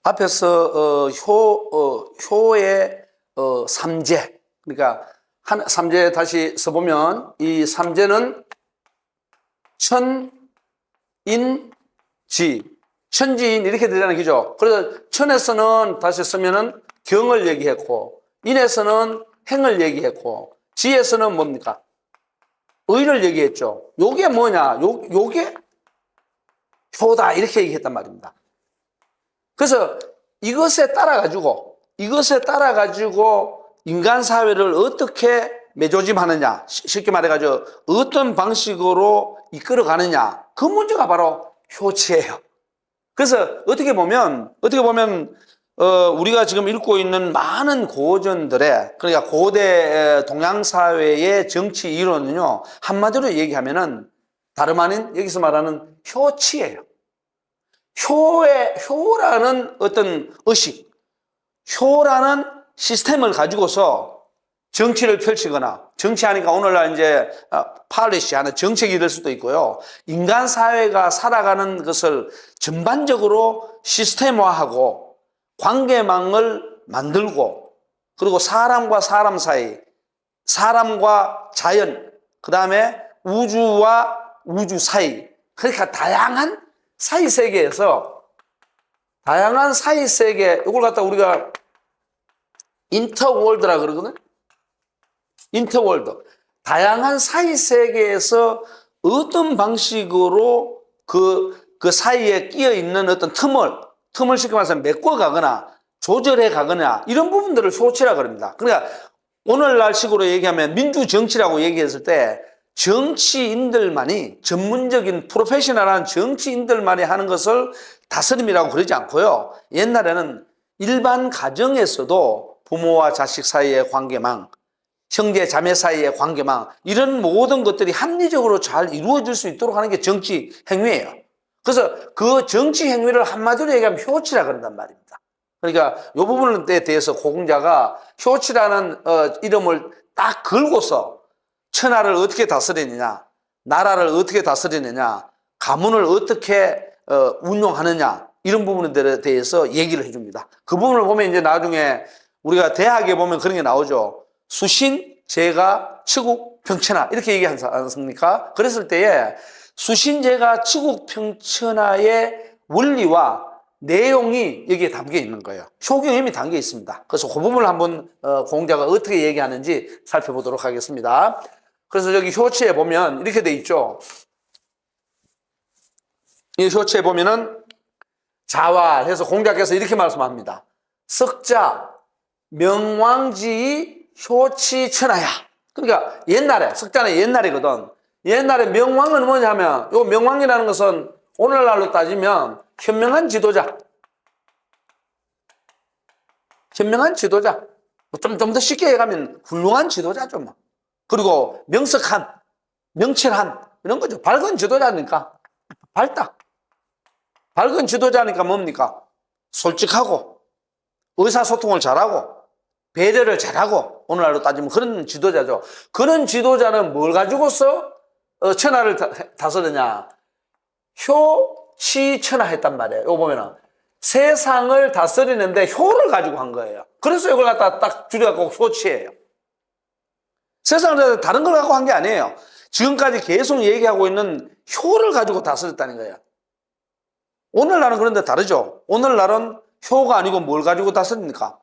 앞에서 효의 삼재, 그러니까 삼재 다시 써보면 이 삼재는 천인지, 천지인 이렇게 되잖아요, 그죠? 그래서 천에서는 다시 쓰면은 경을 얘기했고, 인에서는 행을 얘기했고, 지에서는 뭡니까? 의를 얘기했죠. 요게 뭐냐? 요게 효다 이렇게 얘기했단 말입니다. 그래서 이것에 따라 가지고 인간 사회를 어떻게 매조짐하느냐, 쉽게 말해가지고 어떤 방식으로 이끌어 가느냐, 그 문제가 바로 효치예요. 그래서 어떻게 보면 우리가 지금 읽고 있는 많은 고전들의, 그러니까 고대 동양 사회의 정치 이론은요, 한마디로 얘기하면은 다름 아닌 여기서 말하는 효치예요. 효라는 어떤 의식, 효라는 시스템을 가지고서 정치를 펼치거나, 정치하니까 오늘날 이제 팔리시 하는 정책이 될 수도 있고요. 인간 사회가 살아가는 것을 전반적으로 시스템화하고 관계망을 만들고, 그리고 사람과 사람 사이, 사람과 자연, 그 다음에 우주와 우주 사이, 그러니까 다양한 사이세계에서, 다양한 사이세계, 이걸 갖다 우리가 인터월드라 그러거든. 인터월드. 다양한 사이세계에서 어떤 방식으로 그 사이에 끼어 있는 어떤 틈을 쉽게 말해서 메꿔가거나 조절해 가거나 이런 부분들을 효치라 그럽니다. 그러니까 오늘날 식으로 얘기하면 민주정치라고 얘기했을 때 정치인들만이, 전문적인 프로페셔널한 정치인들만이 하는 것을 다스림이라고 그러지 않고요. 옛날에는 일반 가정에서도 부모와 자식 사이의 관계망, 형제 자매 사이의 관계망, 이런 모든 것들이 합리적으로 잘 이루어질 수 있도록 하는 게 정치 행위예요. 그래서 그 정치 행위를 한마디로 얘기하면 효치라 그런단 말입니다. 그러니까 이 부분에 대해서 고공자가 효치라는 이름을 딱 걸고서 천하를 어떻게 다스리느냐, 나라를 어떻게 다스리느냐, 가문을 어떻게 운용하느냐, 이런 부분에 대해서 얘기를 해줍니다. 그 부분을 보면 이제 나중에 우리가 대학에 보면 그런 게 나오죠. 수신, 제가, 치국, 평천하 이렇게 얘기하지 않습니까? 그랬을 때에 수신, 제가, 치국, 평천하의 원리와 내용이 여기에 담겨 있는 거예요. 효경이 이미 담겨 있습니다. 그래서 그 부분을 한번 공자가 어떻게 얘기하는지 살펴보도록 하겠습니다. 그래서 여기 효치에 보면 이렇게 돼 있죠. 이 효치에 보면은 자활해서 공자께서 이렇게 말씀합니다. 석자 명왕지의 효치천하야. 그러니까 옛날에, 석자는 옛날이거든. 옛날에 명왕은 뭐냐면, 요 명왕이라는 것은 오늘날로 따지면 현명한 지도자. 현명한 지도자. 좀 더 쉽게 얘기하면 훌륭한 지도자죠. 뭐. 그리고 명석한, 명철한, 이런 거죠. 밝은 지도자니까. 밝다. 밝은 지도자니까 뭡니까? 솔직하고, 의사소통을 잘하고, 배려를 잘하고, 오늘날로 따지면 그런 지도자죠. 그런 지도자는 뭘 가지고서 천하를 다스리냐? 효치천하 했단 말이에요. 이거 보면은 세상을 다스리는데 효를 가지고 한 거예요. 그래서 이걸 갖다 딱 줄여갖고 효치예요. 세상을 다른 걸 갖고 한 게 아니에요. 지금까지 계속 얘기하고 있는 효를 가지고 다스렸다는 거예요. 오늘날은 그런데 다르죠. 오늘날은 효가 아니고 뭘 가지고 다스립니까?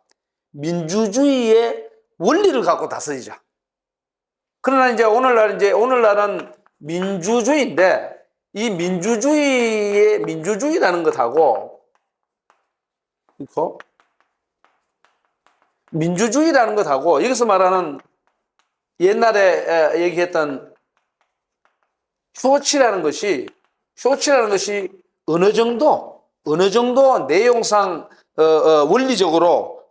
민주주의의 원리를 갖고 다스리죠. 그러나 이제 오늘날은 민주주의인데, 이 민주주의라는 것하고, 민주주의라는 것하고, 여기서 말하는 옛날에 얘기했던 효치라는 것이 어느 정도 내용상, 원리적으로,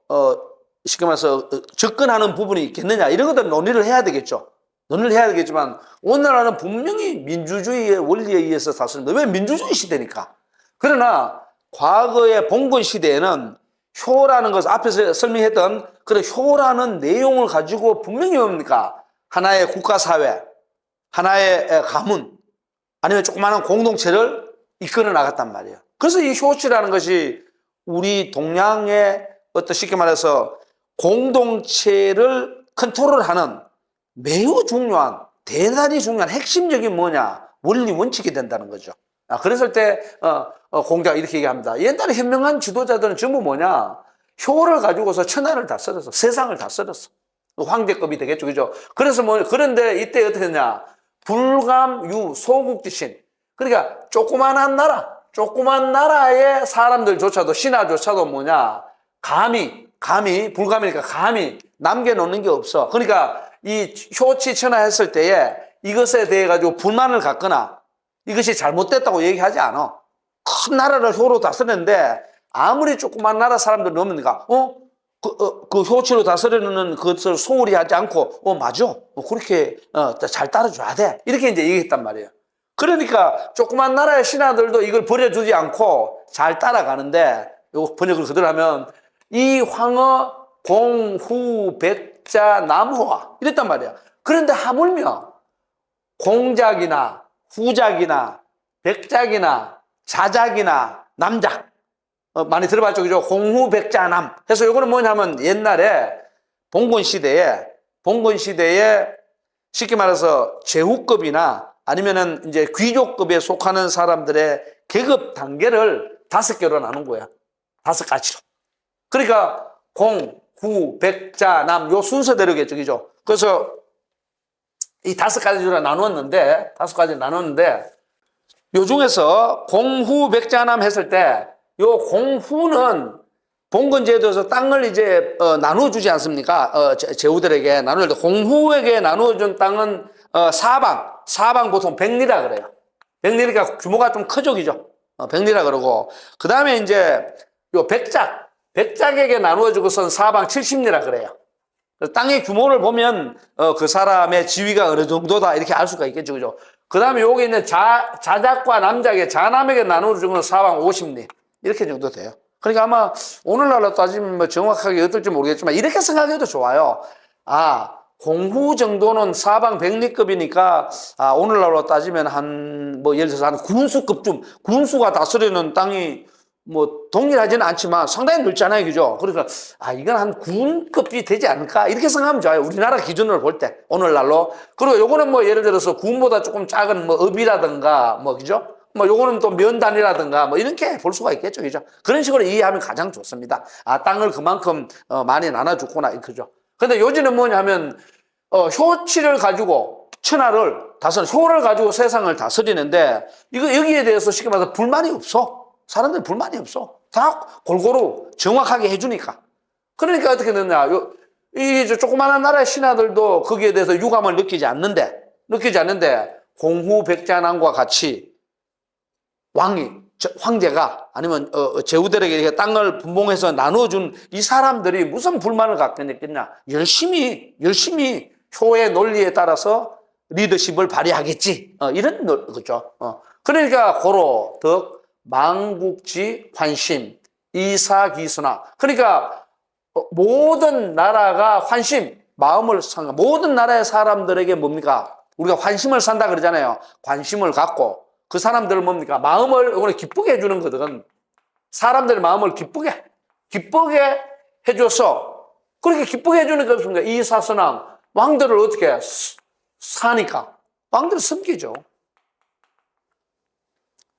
쉽게 말해서 접근하는 부분이 있겠느냐, 이런 것들 논의를 해야 되겠죠. 논의를 해야 되겠지만, 오늘날은 분명히 민주주의의 원리에 의해서 다스립니다. 왜? 민주주의 시대니까. 그러나, 과거의 봉건 시대에는 효라는 것을 앞에서 설명했던 그런 효라는 내용을 가지고 분명히 뭡니까? 하나의 국가사회, 하나의 가문, 아니면 조그마한 공동체를 이끌어 나갔단 말이에요. 그래서 이 효치라는 것이 우리 동양의 어떤 쉽게 말해서 공동체를 컨트롤하는 매우 중요한, 대단히 중요한 핵심적인 뭐냐? 원리 원칙이 된다는 거죠. 그랬을 때 공자가 이렇게 얘기합니다. 옛날에 현명한 지도자들은 전부 뭐냐? 효를 가지고서 천하를 다 썰었어. 세상을 다 썰었어. 황제급이 되겠죠, 그죠? 그래서 그런데 이때 어떻게 했냐? 불감유 소국지신. 그러니까 조그만한 나라의 사람들조차도, 신하조차도 뭐냐? 감히 불감이니까 감히 남겨놓는 게 없어. 그러니까 이 효치천하 했을 때에 이것에 대해 가지고 불만을 갖거나 이것이 잘못됐다고 얘기하지 않아. 큰 나라를 효로 다스렸는데 아무리 조그만 나라 사람들 넘으니까 그 효치로 다스리는 것을 소홀히 하지 않고 맞아. 그렇게 잘 따라줘야 돼. 이렇게 이제 얘기했단 말이에요. 그러니까 조그만 나라의 신하들도 이걸 버려주지 않고 잘 따라가는데 요 번역을 그대로 하면 이 황어 공후 백자 남호와 이랬단 말이야. 그런데 하물며 공작이나 후작이나 백작이나 자작이나 남작 많이 들어봤죠, 그죠? 공후 백자남 해서 요거는 뭐냐면 옛날에 봉건 시대에 쉽게 말해서 제후급이나 아니면은 이제 귀족급에 속하는 사람들의 계급 단계를 5개로 나눈 거야. 5가지로. 그러니까 공, 후, 백, 자, 남 요 순서대로겠죠, 그죠? 그래서 이 5가지로 나눴는데 요 중에서 공후, 백, 자, 남 했을 때 요 공후는 봉건제도에서 땅을 이제 나눠주지 않습니까? 제후들에게 나눌 때 공후에게 나눠준 땅은 사방 보통 백리라 그래요. 백리니까 규모가 좀 크죠, 그죠? 백리라 그러고 그 다음에 이제 요 백작에게 나누어주고선 사방 70리라 그래요. 땅의 규모를 보면 그 사람의 지위가 어느 정도다 이렇게 알 수가 있겠죠, 그죠? 그 다음에 여기 있는 자작과 남작의 자남에게 나누어주고는 사방 50리 이렇게 정도 돼요. 그러니까 아마 오늘날로 따지면 뭐 정확하게 어떨지 모르겠지만 이렇게 생각해도 좋아요. 공후 정도는 사방 100리급이니까 오늘날로 따지면 한 뭐 예를 들어서 한 군수급쯤 군수가 다스리는 땅이 뭐 동일하지는 않지만 상당히 넓잖아요, 그죠? 그러니까 이건 한 군급이 되지 않을까 이렇게 생각하면 좋아요. 우리나라 기준으로 볼 때 오늘날로. 그리고 요거는 뭐 예를 들어서 군보다 조금 작은 뭐 업이라든가 뭐 그죠? 뭐 요거는 또 면단이라든가 뭐 이렇게 볼 수가 있겠죠, 그죠? 그런 식으로 이해하면 가장 좋습니다. 땅을 그만큼 많이 나눠줬구나, 그죠? 근데 요즘은 뭐냐면 효치를 가지고 천하를 효를 가지고 세상을 다스리는데 여기에 대해서 쉽게 말해서 불만이 없어. 사람들 불만이 없어. 다 골고루 정확하게 해주니까. 그러니까 어떻게 되냐? 이 조그마한 나라의 신하들도 거기에 대해서 유감을 느끼지 않는데 공후백자남과 같이 황제가 아니면 제후들에게 땅을 분봉해서 나눠준 이 사람들이 무슨 불만을 갖겠냐? 열심히 효의 논리에 따라서 리더십을 발휘하겠지. 이런 거죠. 그러니까 고로 덕 망국지 환심 이사기순화. 그러니까 모든 나라가 환심 마음을 모든 나라의 사람들에게 뭡니까? 우리가 환심을 산다 그러잖아요. 관심을 갖고 그 사람들을 뭡니까? 마음을 이거는 기쁘게 해주는 거거든. 사람들의 마음을 기쁘게 해줘서 그렇게 기쁘게 해주는 게 없습니까? 이사선왕 왕들을 어떻게 사니까 왕들을 섬기죠.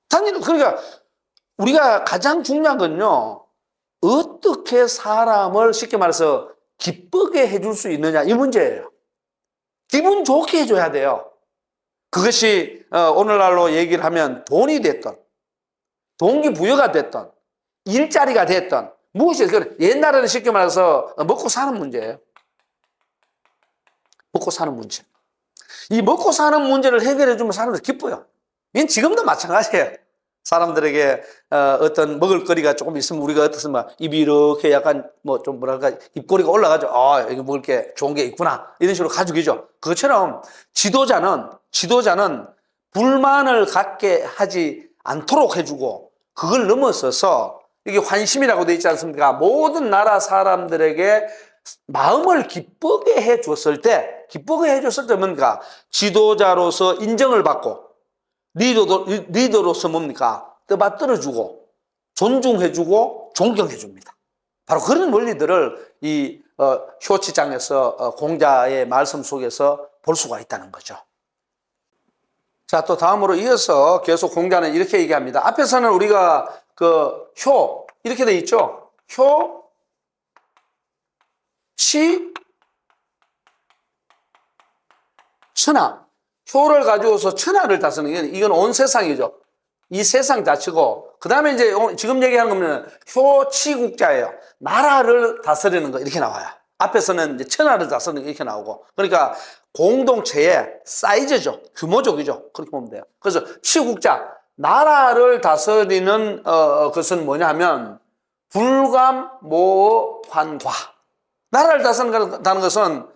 당연히 그러니까 우리가 가장 중요한 건요. 어떻게 사람을 쉽게 말해서 기쁘게 해줄 수 있느냐 이 문제예요. 기분 좋게 해줘야 돼요. 그것이 오늘날로 얘기를 하면 돈이 됐던 동기부여가 됐던 일자리가 됐던 무엇이 옛날에는 쉽게 말해서 먹고 사는 문제예요. 먹고 사는 문제. 이 먹고 사는 문제를 해결해 주면 사람들이 기뻐요. 이건 지금도 마찬가지예요. 사람들에게 어떤 먹을거리가 조금 있으면 우리가 어떻습니까? 입이 이렇게 약간 뭐 좀 뭐랄까 입꼬리가 올라가죠. 여기 먹을 게 좋은 게 있구나. 이런 식으로 가족이죠. 그것처럼 지도자는 불만을 갖게 하지 않도록 해주고 그걸 넘어서서 이게 환심이라고 되어 있지 않습니까? 모든 나라 사람들에게 마음을 기쁘게 해줬을 때 뭔가 지도자로서 인정을 받고 리더로서 뭡니까? 떠받들어주고 존중해주고 존경해 줍니다. 바로 그런 원리들을 이 효치장에서 공자의 말씀 속에서 볼 수가 있다는 거죠. 자, 또 다음으로 이어서 계속 공자는 이렇게 얘기합니다. 앞에서는 우리가 그 효 이렇게 돼 있죠. 효, 치, 천하. 효를 가지고서 천하를 다스리는 게 이건 온 세상이죠. 이 세상 자체고, 그 다음에 이제 지금 얘기하는 거는 효치국자예요. 나라를 다스리는 거 이렇게 나와요. 앞에서는 이제 천하를 다스리는 게 이렇게 나오고, 그러니까 공동체의 사이즈죠. 규모적이죠. 그렇게 보면 돼요. 그래서 치국자, 나라를 다스리는 것은 뭐냐면 불감, 모어, 환과. 나라를 다스린다는 것은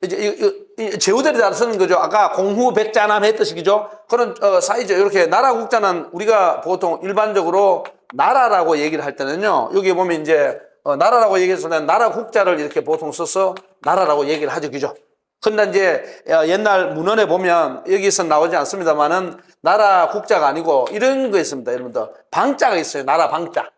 이제 제후들이 다스리는 거죠. 아까 공후 백자남 했듯이 그죠? 그런 사이즈 이렇게 나라 국자는 우리가 보통 일반적으로 나라라고 얘기를 할 때는요. 여기 보면 이제 나라라고 얘기해서는 나라 국자를 이렇게 보통 써서 나라라고 얘기를 하죠, 그죠? 근데 이제 옛날 문헌에 보면 여기서 나오지 않습니다만은 나라 국자가 아니고 이런 거 있습니다, 여러분들. 방자가 있어요. 나라 방자.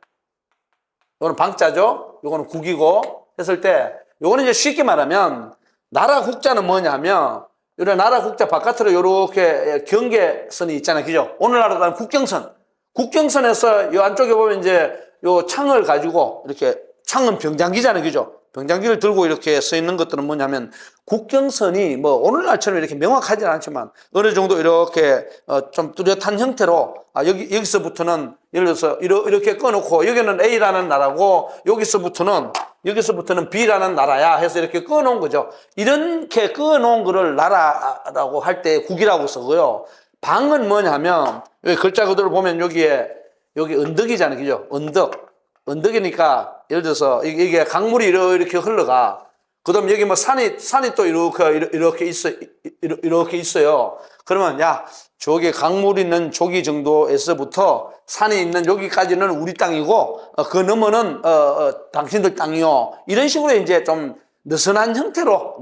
이거는 방자죠. 이거는 국이고 했을 때 이거는 이제 쉽게 말하면. 나라 국자는 뭐냐면, 이런 나라 국자 바깥으로 이렇게 경계선이 있잖아요. 그죠? 오늘날은 국경선. 국경선에서 이 안쪽에 보면 이제 요 창을 가지고 이렇게 창은 병장기잖아요. 그죠? 병장기를 들고 이렇게 서 있는 것들은 뭐냐면 국경선이 뭐 오늘날처럼 이렇게 명확하지는 않지만 어느 정도 이렇게 좀 뚜렷한 형태로 여기서부터는 예를 들어서 이렇게 꺼놓고 여기는 A라는 나라고 여기서부터는 B라는 나라야 해서 이렇게 꺼놓은 거죠. 이렇게 꺼놓은 거를 나라라고 할 때 국이라고 쓰고요. 방은 뭐냐면 여기 글자 그대로 보면 여기 언덕이잖아요. 그죠? 언덕이니까 예를 들어서 이게 강물이 이렇게 흘러가. 그다음 여기 뭐 산이 또 이렇게 있어요. 그러면 저기 강물 있는 저기 정도에서부터 산이 있는 여기까지는 우리 땅이고 그 너머는 당신들 땅이요. 이런 식으로 이제 좀 느슨한 형태로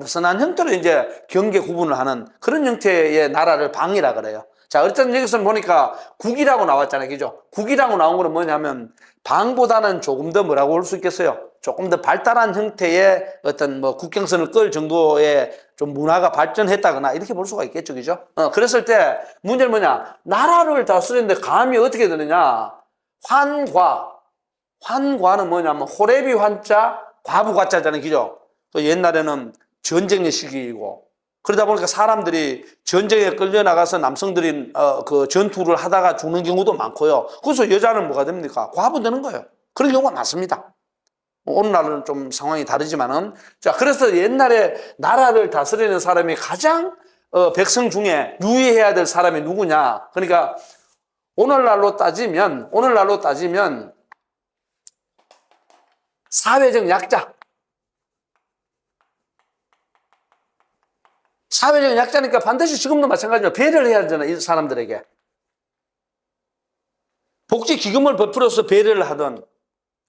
이제 경계 구분을 하는 그런 형태의 나라를 방이라 그래요. 자, 어쨌든 여기서 보니까 국이라고 나왔잖아요. 그죠? 국이라고 나온 거는 뭐냐면 방보다는 조금 더 뭐라고 할 수 있겠어요? 조금 더 발달한 형태의 어떤 뭐 국경선을 끌 정도의 좀 문화가 발전했다거나 이렇게 볼 수가 있겠죠. 그죠? 그랬을 때 문제는 뭐냐? 나라를 다스리는데 감이 어떻게 되느냐? 환과는 뭐냐면 호래비 환자, 과부 과자잖아요. 그죠? 또 옛날에는 전쟁의 시기이고 그러다 보니까 사람들이 전쟁에 끌려나가서 남성들이 그 전투를 하다가 죽는 경우도 많고요. 그래서 여자는 뭐가 됩니까? 과부 되는 거예요. 그런 경우가 많습니다. 오늘날은 좀 상황이 다르지만은. 자, 그래서 옛날에 나라를 다스리는 사람이 가장 백성 중에 유의해야 될 사람이 누구냐? 그러니까 오늘날로 따지면 사회적 약자. 사회적 약자니까 반드시 지금도 마찬가지로 배려를 해야 되잖아요. 이 사람들에게. 복지기금을 베풀어서 배려를 하든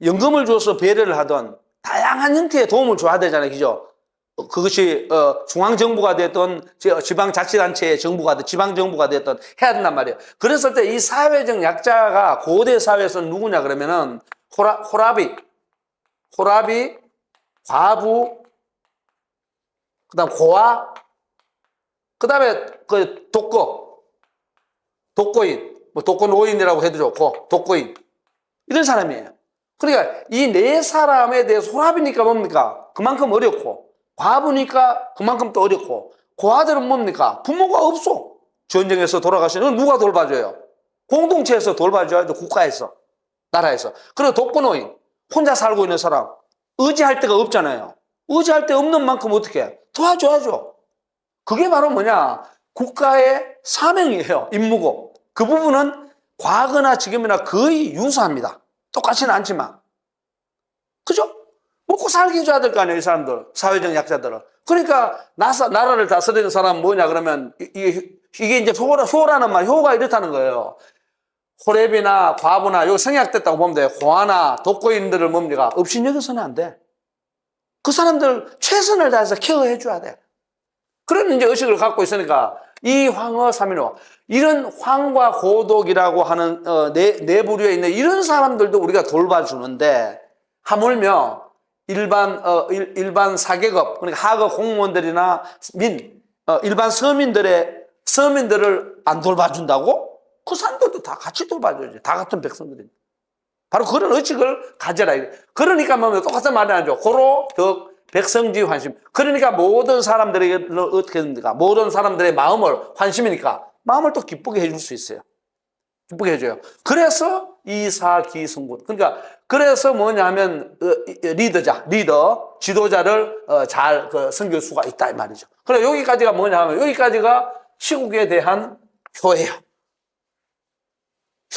연금을 줘서 배려를 하든 다양한 형태의 도움을 줘야 되잖아요. 그죠? 그것이 중앙정부가 됐든 지방자치단체의 정부가 됐든 지방정부가 됐든 해야 된단 말이에요. 그랬을 때 이 사회적 약자가 고대 사회에서는 누구냐 그러면은 호라비, 과부, 그다음 고아, 그다음에 그 독거인, 뭐 독거노인이라고 해도 좋고 독거인 이런 사람이에요. 그러니까 이 네 사람에 대해서 호랍이니까 뭡니까? 그만큼 어렵고 과부니까 그만큼 또 어렵고 고아들은 뭡니까? 부모가 없어. 전쟁에서 돌아가시는 누가 돌봐줘요? 공동체에서 돌봐줘야죠. 국가에서, 나라에서. 그리고 독거노인, 혼자 살고 있는 사람, 의지할 데가 없잖아요. 의지할 데 없는 만큼 어떻게 해? 도와줘야죠. 그게 바로 뭐냐? 국가의 사명이에요. 임무고. 그 부분은 과거나 지금이나 거의 유사합니다. 똑같지는 않지만. 그죠? 먹고 살게 해줘야 될 거 아니에요, 이 사람들. 사회적 약자들은. 그러니까, 나라를 다스리는 사람은 뭐냐, 그러면, 이게 이제 효라는 말, 효가 이렇다는 거예요. 호랩이나 과부나, 요 생략됐다고 보면 돼요. 고아나 독거인들을 뭡니까? 업신여겨서는 안 돼. 그 사람들 최선을 다해서 케어해줘야 돼. 그런 이제 의식을 갖고 있으니까, 이 황허 삼일오, 이런 황과 고독이라고 하는 네 부류에 있는 이런 사람들도 우리가 돌봐주는데, 하물며 일반 사계급, 그러니까 하급 공무원들이나 일반 서민들을 안 돌봐준다고? 그 사람들도 다 같이 돌봐줘야지. 다 같은 백성들이. 바로 그런 의식을 가져라. 그러니까 뭐 똑같은 말이 아니죠. 고로 덕 백성지 환심. 그러니까 모든 사람들에게 어떻게 됩니까? 모든 사람들의 마음을, 환심이니까 마음을 또 기쁘게 해줄 수 있어요. 기쁘게 해줘요. 그래서 이사기승군. 그러니까 그래서 뭐냐면 리더, 지도자를 잘 섬길 수가 있다 이 말이죠. 그래 여기까지가 뭐냐면 여기까지가 시국에 대한 효예요.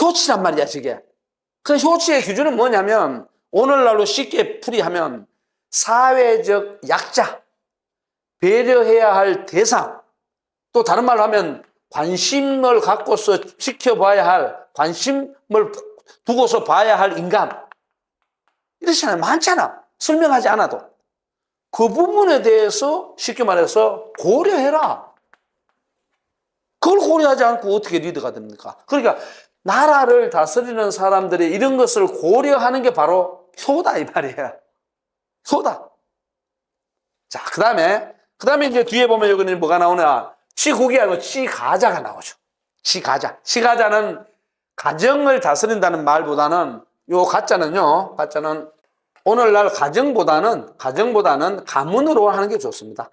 효치란 말이야, 저게. 그 효치의 기준은 뭐냐면 오늘날로 쉽게 풀이하면 사회적 약자, 배려해야 할 대상, 또 다른 말로 하면 관심을 갖고서 지켜봐야 할, 관심을 두고서 봐야 할 인간. 이렇잖아요. 많잖아. 설명하지 않아도. 그 부분에 대해서 쉽게 말해서 고려해라. 그걸 고려하지 않고 어떻게 리더가 됩니까? 그러니까 나라를 다스리는 사람들이 이런 것을 고려하는 게 바로 효다 이 말이에요. 효다. 자, 그 다음에 이제 뒤에 보면 여기는 뭐가 나오냐. 치국이 아니고 치가자가 나오죠. 치가자. 치가자는 가정을 다스린다는 말보다는 가짜는 오늘날 가정보다는 가문으로 하는 게 좋습니다.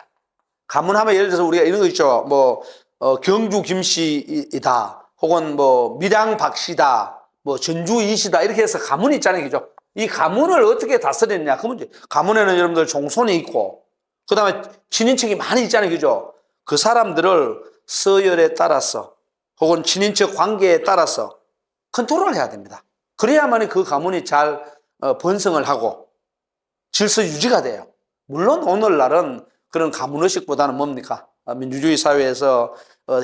가문하면 예를 들어서 우리가 이런 거 있죠. 경주 김씨이다. 혹은 밀양 박씨다. 전주 이씨다. 이렇게 해서 가문이 있잖아요. 그죠? 이 가문을 어떻게 다스리느냐. 그 문제. 가문에는 여러분들 종손이 있고, 그 다음에 친인척이 많이 있잖아요. 그죠? 그 사람들을 서열에 따라서 혹은 친인척 관계에 따라서 컨트롤을 해야 됩니다. 그래야만 그 가문이 잘 번성을 하고 질서 유지가 돼요. 물론 오늘날은 그런 가문의식보다는 뭡니까? 민주주의 사회에서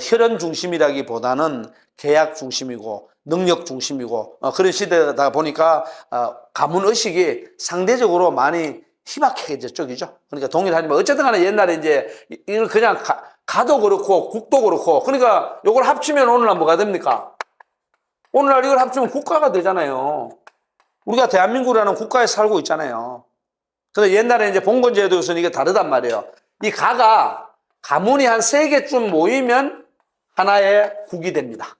혈연 중심이라기보다는 계약 중심이고 능력 중심이고 그런 시대다 보니까 가문의식이 상대적으로 많이 희박해졌죠. 그죠? 그러니까 동일하지만 어쨌든 간에 옛날에 이제 이걸 그냥 가도 그렇고 국도 그렇고 그러니까 이걸 합치면 오늘날 뭐가 됩니까? 오늘날 이걸 합치면 국가가 되잖아요. 우리가 대한민국이라는 국가에 살고 있잖아요. 그래서 옛날에 이제 봉건제도에서는 이게 다르단 말이에요. 이 가문이 한 3개쯤 모이면 하나의 국이 됩니다.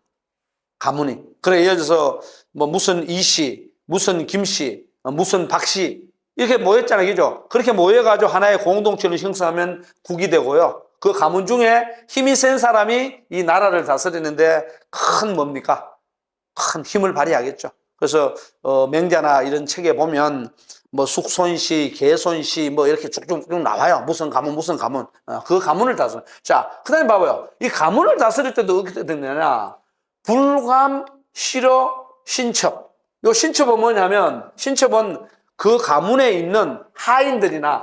가문이. 그래, 예를 들어서 무슨 이씨, 무슨 김씨, 무슨 박씨 이렇게 모였잖아요. 그죠? 그렇게 모여가지고 하나의 공동체를 형성하면 국이 되고요. 그 가문 중에 힘이 센 사람이 이 나라를 다스리는데 큰 힘을 발휘하겠죠. 그래서 명자나 이런 책에 보면 숙손씨, 개손씨 이렇게 쭉쭉 나와요. 무슨 가문 그 가문을 다스려. 자, 그다음에 봐봐요. 이 가문을 다스릴 때도 어떻게 되느냐? 불감, 실어, 신첩. 요 신첩은 뭐냐면 신첩은 그 가문에 있는 하인들이나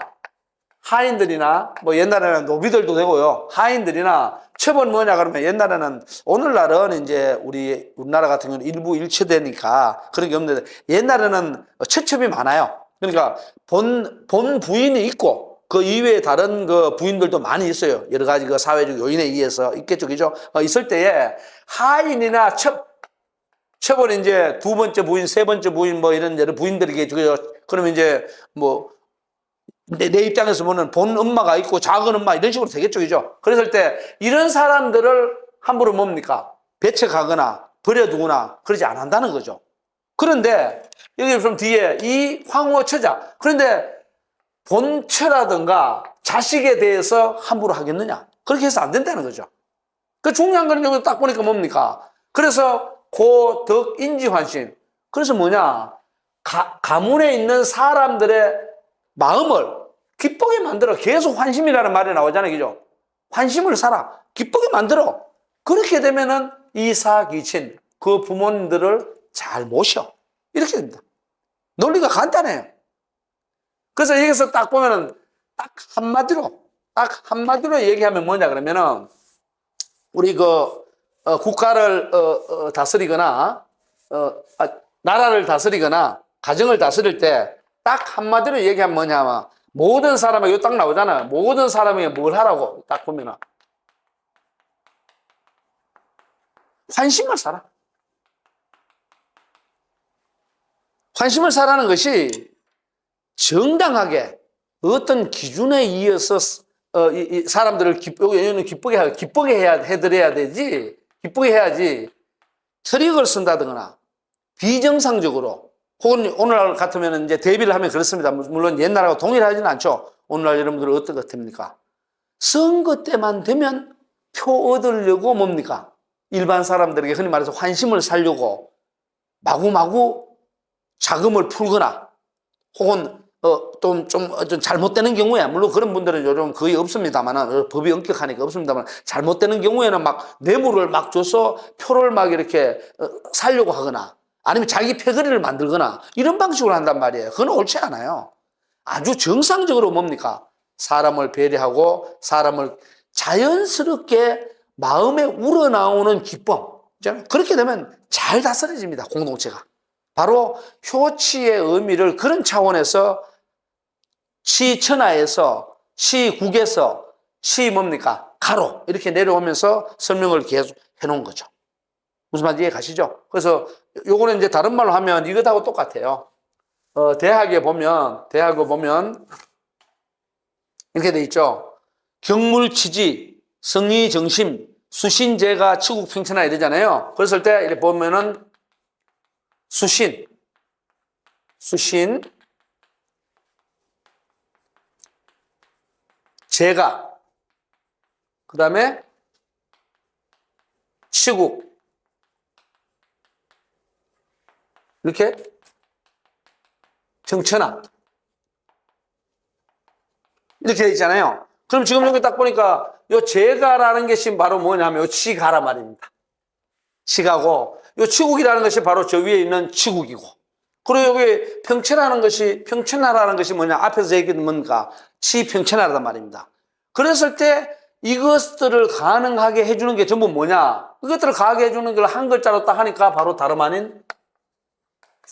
옛날에는 노비들도 되고요. 하인들이나 첩은 뭐냐 그러면 옛날에는 오늘날은 이제 우리나라 같은 경우는 일부 일체되니까 그런 게 없는데 옛날에는 처첩이 많아요. 그러니까 본 부인이 있고 그 이외에 다른 그 부인들도 많이 있어요. 여러 가지 그 사회적 요인에 의해서 있겠죠. 그죠? 있을 때에 하인이나 첩은 이제 2번째 부인, 3번째 부인 이런 여러 부인들이 계시고요. 그러면 이제 내 입장에서 보면 본 엄마가 있고 작은 엄마 이런 식으로 되겠죠. 그죠? 그랬을 때 이런 사람들을 함부로 뭡니까? 배척하거나 버려두거나 그러지 않는다는 거죠. 그런데 여기 좀 뒤에 이 황후처자. 그런데 본처라든가 자식에 대해서 함부로 하겠느냐? 그렇게 해서 안 된다는 거죠. 그 중요한 건 여기 딱 보니까 뭡니까? 그래서 고덕 인지환심. 그래서 뭐냐? 가문에 있는 사람들의 마음을 기쁘게 만들어. 계속 환심이라는 말이 나오잖아요. 그죠? 환심을 사라. 기쁘게 만들어. 그렇게 되면은 이사기친, 그 부모님들을 잘 모셔. 이렇게 됩니다. 논리가 간단해요. 그래서 여기서 딱 보면은 딱 한마디로 얘기하면 뭐냐 그러면은 우리 국가를 다스리거나 나라를 다스리거나 가정을 다스릴 때 딱 한마디로 얘기하면 뭐냐면 모든 사람에게 이거 딱 나오잖아요. 모든 사람에게 뭘 하라고 딱 보면은 환심을 사라. 환심을 사라는 것이 정당하게 어떤 기준에 의해서 이 사람들을 기쁘게 해드려야 되지, 기쁘게 해야지 트릭을 쓴다거나 비정상적으로 혹은 오늘날 같으면 이제 대비를 하면 그렇습니다. 물론 옛날하고 동일하지는 않죠. 오늘날 여러분들은 어떤 것 같습니까? 선거 때만 되면 표 얻으려고 뭡니까? 일반 사람들에게 흔히 말해서 환심을 사려고 마구마구 자금을 풀거나 혹은 좀 잘못되는 경우에, 물론 그런 분들은 요즘 거의 없습니다만, 법이 엄격하니까 없습니다만, 잘못되는 경우에는 막 뇌물을 막 줘서 표를 막 이렇게 살려고 하거나 아니면 자기 패거리를 만들거나 이런 방식으로 한단 말이에요. 그건 옳지 않아요. 아주 정상적으로 뭡니까? 사람을 배려하고 사람을 자연스럽게 마음에 우러나오는 기쁨. 그렇게 되면 잘 다스려집니다, 공동체가. 바로 효치의 의미를 그런 차원에서 시천하에서 시국에서 시 뭡니까? 가로 이렇게 내려오면서 설명을 계속 해놓은 거죠. 무슨 말인지 이해 가시죠? 그래서 요거는 이제 다른 말로 하면 이것하고 똑같아요. 대학에 보면 이렇게 돼 있죠. 경물치지, 성의정심, 수신제가 치국평천하 이러잖아요. 그랬을 때 이렇게 보면은 수신, 제가, 그 다음에 치국, 이렇게 평천하 이렇게 돼 있잖아요. 그럼 지금 여기 딱 보니까 요 제가라는 것이 바로 뭐냐면 요 치가라 말입니다. 치가고 요 치국이라는 것이 바로 저 위에 있는 치국이고, 그리고 여기 평천하라는 것이 뭐냐, 앞에서 얘기했던 뭔가 치평천하라단 말입니다. 그랬을 때 이것들을 가능하게 해주는 게 전부 뭐냐, 이것들을 가능하게 해주는 걸 한 글자로 딱 하니까 바로 다름 아닌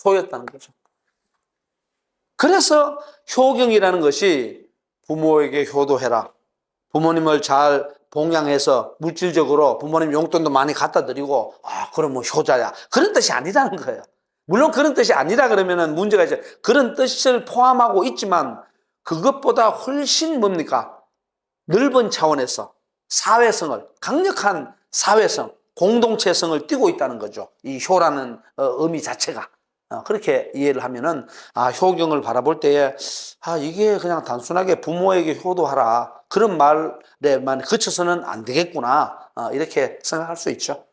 효였다는 거죠. 그래서 효경이라는 것이 부모에게 효도해라, 부모님을 잘 봉양해서 물질적으로 부모님 용돈도 많이 갖다 드리고, 그럼 뭐 효자야, 그런 뜻이 아니라는 거예요. 물론 그런 뜻이 아니라 그러면은 문제가 있죠. 그런 뜻을 포함하고 있지만 그것보다 훨씬 뭡니까? 넓은 차원에서 사회성을, 강력한 사회성, 공동체성을 띠고 있다는 거죠. 이 효라는 의미 자체가. 그렇게 이해를 하면은, 효경을 바라볼 때에, 이게 그냥 단순하게 부모에게 효도하라, 그런 말에만 그쳐서는 안 되겠구나, 이렇게 생각할 수 있죠.